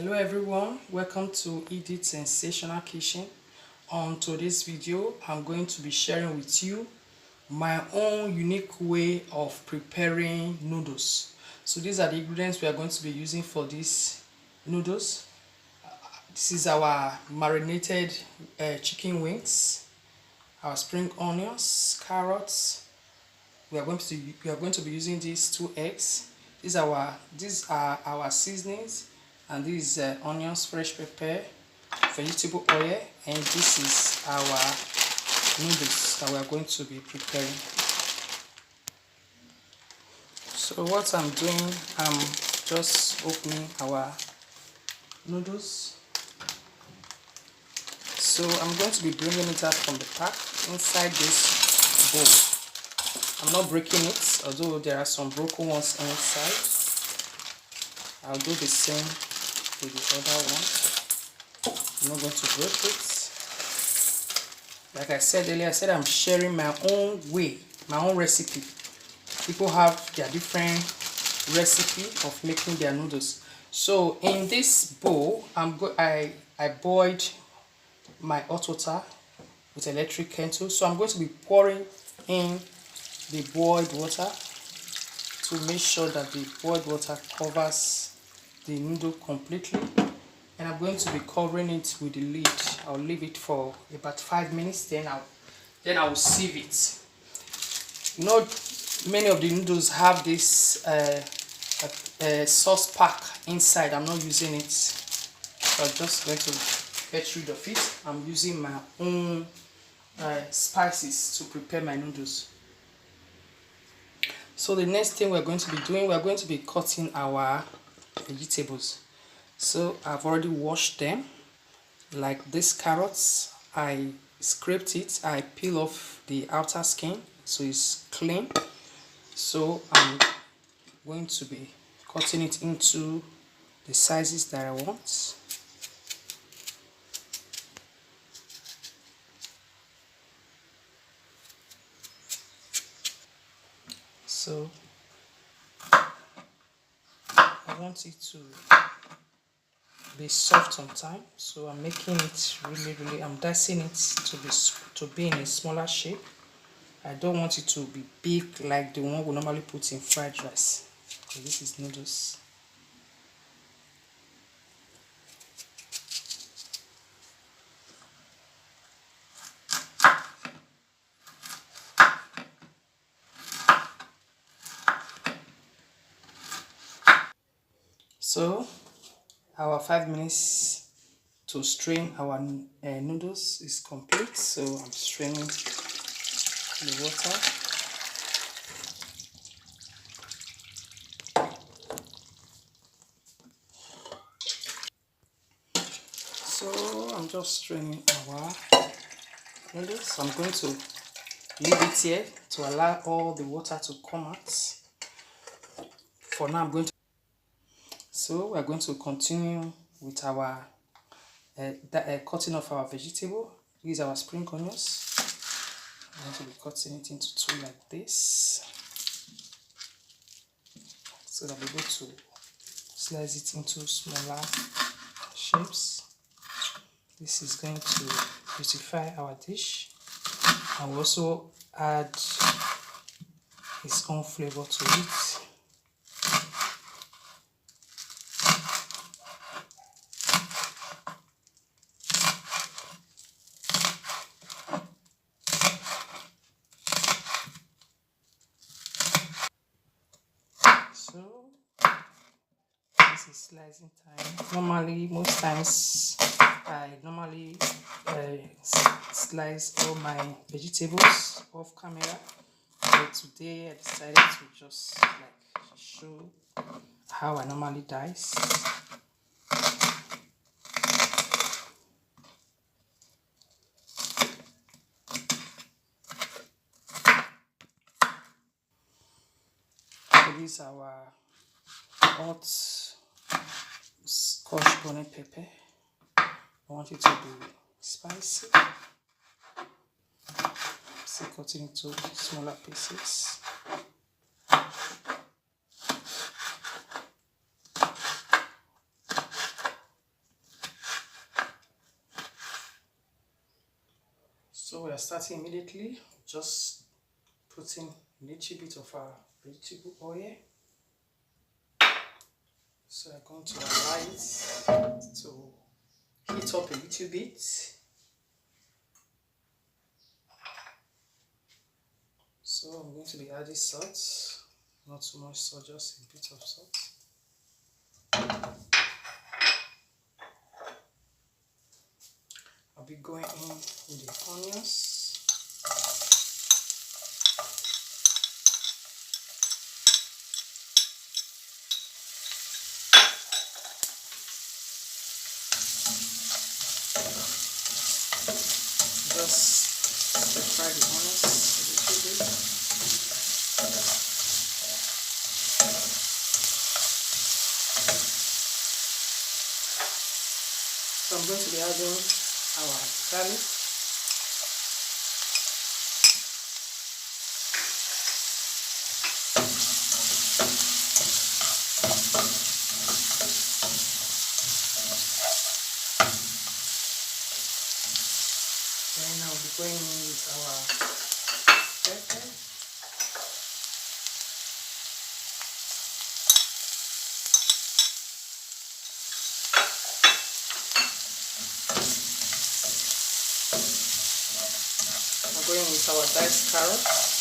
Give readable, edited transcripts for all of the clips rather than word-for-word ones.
Hello everyone, welcome to Edith Sensational Kitchen. On today's video, I'm going to be sharing with you my own unique way of preparing noodles. So these are the ingredients we are going to be using for these noodles. This is our marinated chicken wings, our spring onions, carrots. We are going to be using these 2 eggs. These are our seasonings, and this is onions, fresh pepper, vegetable oil, and this is our noodles that we are going to be preparing. So what I'm doing, I'm just opening our noodles. So I'm going to be bringing it out from the pack inside this bowl. I'm not breaking it, although there are some broken ones inside. I'll do the same with the other one. I'm not going to break it. Like I said earlier, I said I'm sharing my own way, my own recipe. People have their different recipe of making their noodles. So in this bowl, I boiled my hot water with electric kettle. So I'm going to be pouring in the boiled water to make sure that the boiled water covers the noodle completely, and I'm going to be covering it with the lid. I'll leave it for about 5 minutes, then I will sieve it. You know, many of the noodles have this sauce pack inside. I'm not using it, so I'm just going to get rid of it. I'm using my own spices to prepare my noodles. So the next thing we're going to be doing, we're going to be cutting our vegetables. So I've already washed them. Like these carrots, I scraped it, I peel off the outer skin so it's clean. So I'm going to be cutting it into the sizes that I want. So I want it to be soft on time, so I'm making it really, I'm dicing it to be in a smaller shape. I don't want it to be big like the one we normally put in fried rice, because this is noodles. So our 5 minutes to strain our noodles is complete. So I'm straining the water. So I'm just straining our noodles. I'm going to leave it here to allow all the water to come out. For now, so we're going to continue with our cutting of our vegetable. These are our spring onions. I'm going to be cutting it into 2 like this, so that we're able to slice it into smaller shapes. This is going to beautify our dish, and we also add its own flavor to it. So this is slicing time. Normally, most times I normally slice all my vegetables off camera, but today I decided to just like show how I normally dice. So this is our hot Scotch bonnet pepper. I want it to be spicy. So cutting into smaller pieces. So we are starting immediately, just putting a little bit of our vegetable oil. So I'm going to allow it to heat up a little bit. So I'm going to be adding salt, not too much salt, just a bit of salt. I'll be going in with the onions. Just stir fry the onions a little bit. So I'm going to be adding our garlic. Then I'll be going in with our pepper. I'm going with our diced carrots.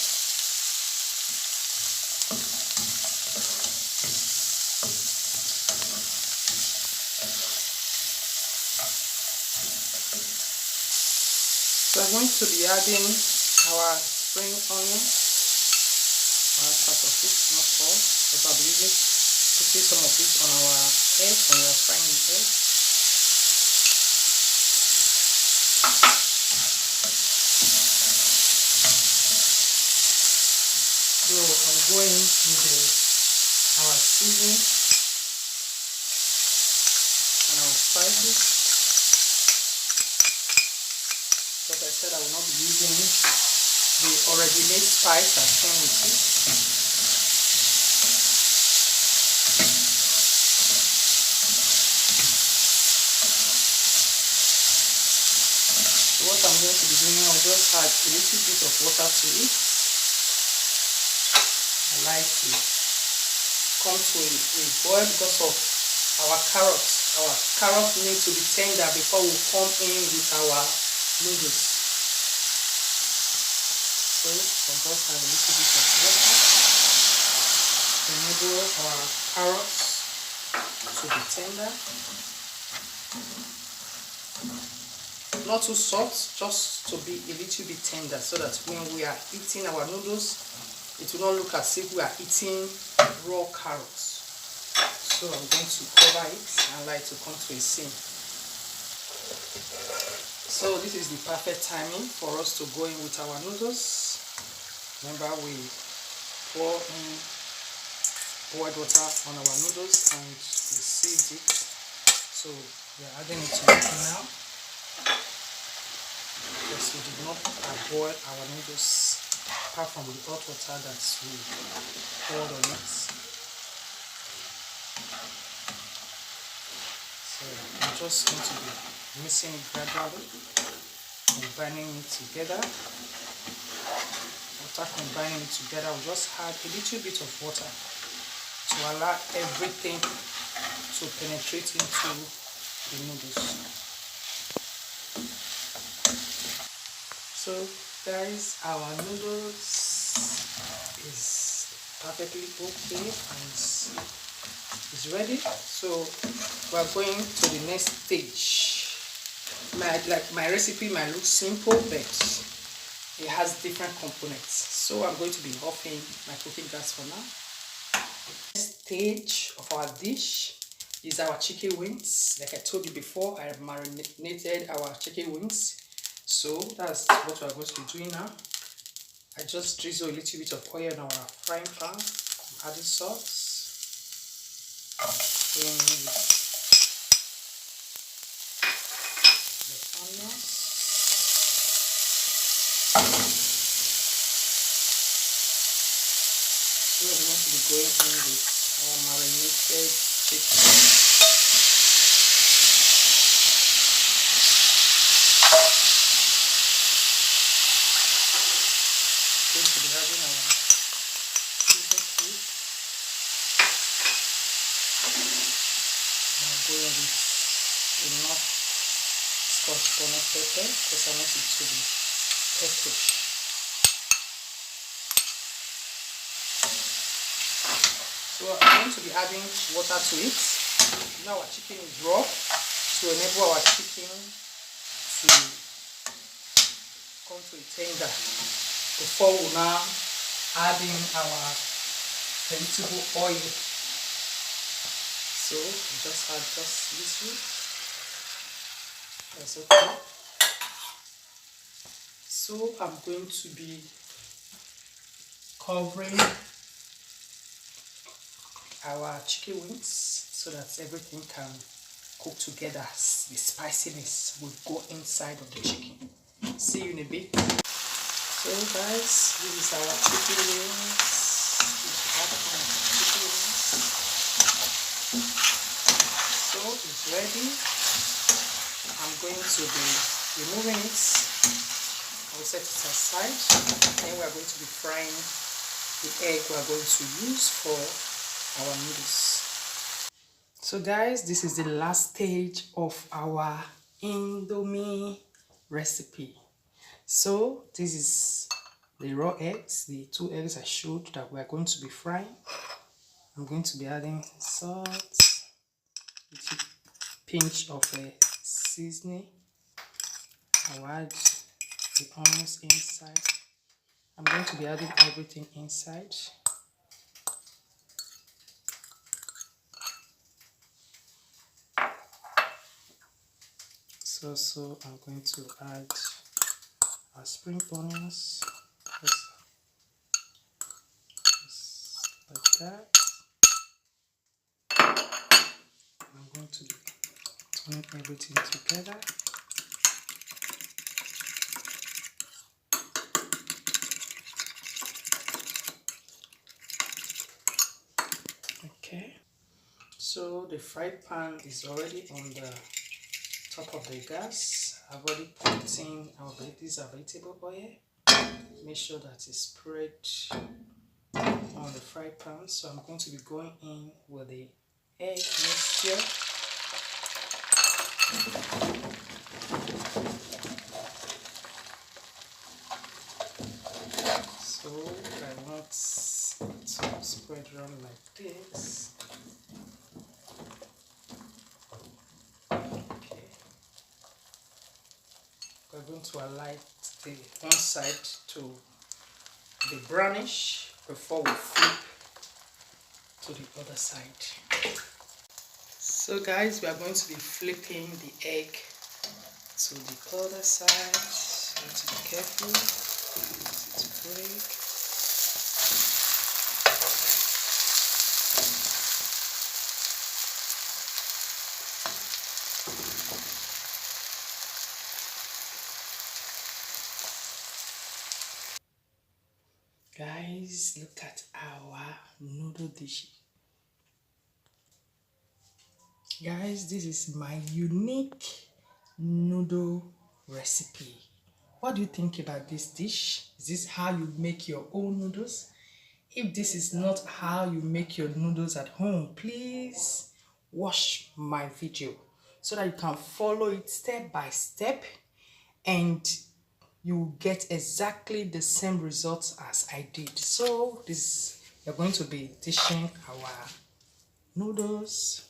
So I'm going to be adding our spring onion, part of it, not all, but I'll be putting some of it on our egg when we are frying the egg. So I'm going with our seasoning and our spices. Because I said I will not be using the already made spice that came with it. So what I'm going to be doing, I'll just add a little bit of water to it. I like to come to a boil because of our carrots. Our carrots need to be tender before we come in with our noodles. So I'll just add a little bit of water to enable our carrots to be tender. Not too soft, just to be a little bit tender, so that when we are eating our noodles, it will not look as if we are eating raw carrots. So I'm going to cover it and allow it to come to a simmer. So this is the perfect timing for us to go in with our noodles. Remember, we pour in boiled water on our noodles and we sieve it. So we are adding it to it now. Because we did not boil our noodles apart from the hot water that we poured on it. So I'm just going to be mixing it gradually, combining it together. After combining it together, I'll just add a little bit of water to allow everything to penetrate into the noodles. So guys, our noodles is perfectly okay and is ready. So we are going to the next stage. My recipe might look simple, but it has different components. So I'm going to be offing my cooking gas for now. Next stage of our dish is our chicken wings. Like I told you before, I marinated our chicken wings. So that's what we're going to be doing now. I just drizzle a little bit of oil on our frying pan, adding salt, going with the onions, so we're going to be going in with our marinated chicken. adding our season cube. I'm going with enough Scotch bonnet pepper because I want it to be pepperish. So I'm going to be adding water to it. Now our chicken is raw, to enable our chicken to come to a tender before we now add in our vegetable oil. So just add just little. That's okay. So I'm going to be covering our chicken wings so that everything can cook together. The spiciness will go inside of the chicken. See you in a bit. So guys, this is our chicken wings. So it's ready. I'm going to be removing it. I will set it aside. Then we are going to be frying the egg we are going to use for our noodles. So guys, this is the last stage of our Indomie recipe. So this is the raw eggs, the 2 eggs I showed that we are going to be frying. I'm going to be adding salt, a pinch of seasoning. I'll add the onions inside. I'm going to be adding everything inside. So I'm going to add our spring onions, just like that. I'm going to be turning everything together. Okay, so the fried pan is already on the top of the gas. I've already put in our vegetable oil. Make sure that it's spread on the fried pan. So I'm going to be going in with the egg mixture. So I want it to spread around like this. Okay. We're going to allow the one side to be brownish before we flip to the other side. So guys, we are going to be flipping the egg to the other side. You have to be careful, to break. Guys, look at our noodle dish. Guys, this is my unique noodle recipe. What do you think about this dish? Is this how you make your own noodles? If this is not how you make your noodles at home, please watch my video so that you can follow it step by step and you will get exactly the same results as I did. So we're going to be dishing our noodles.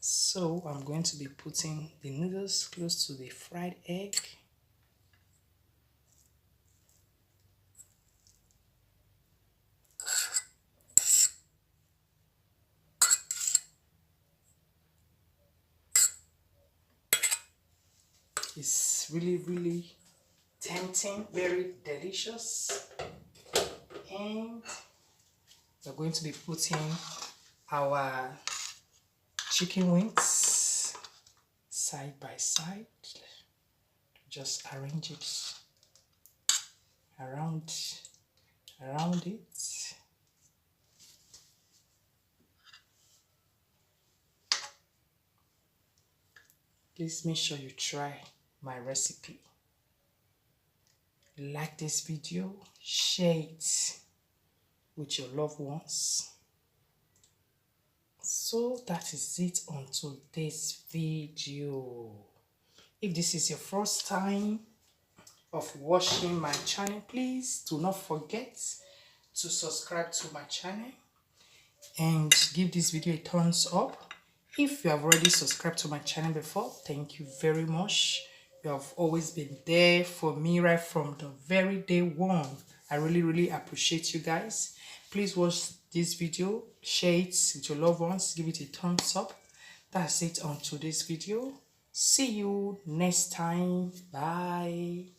So I'm going to be putting the noodles close to the fried egg. It's really tempting, very delicious. And we're going to be putting our chicken wings side by side. Just arrange it around it. Please make sure you try my recipe. like this video, share it with your loved ones. So that is it on today's video. If this is your first time of watching my channel, please do not forget to subscribe to my channel and give this video a thumbs up. If you have already subscribed to my channel before, thank you very much. You have always been there for me right from the very day one. I really appreciate you guys. Please watch this video, share it with your loved ones, give it a thumbs up. That's it on today's video. See you next time. Bye.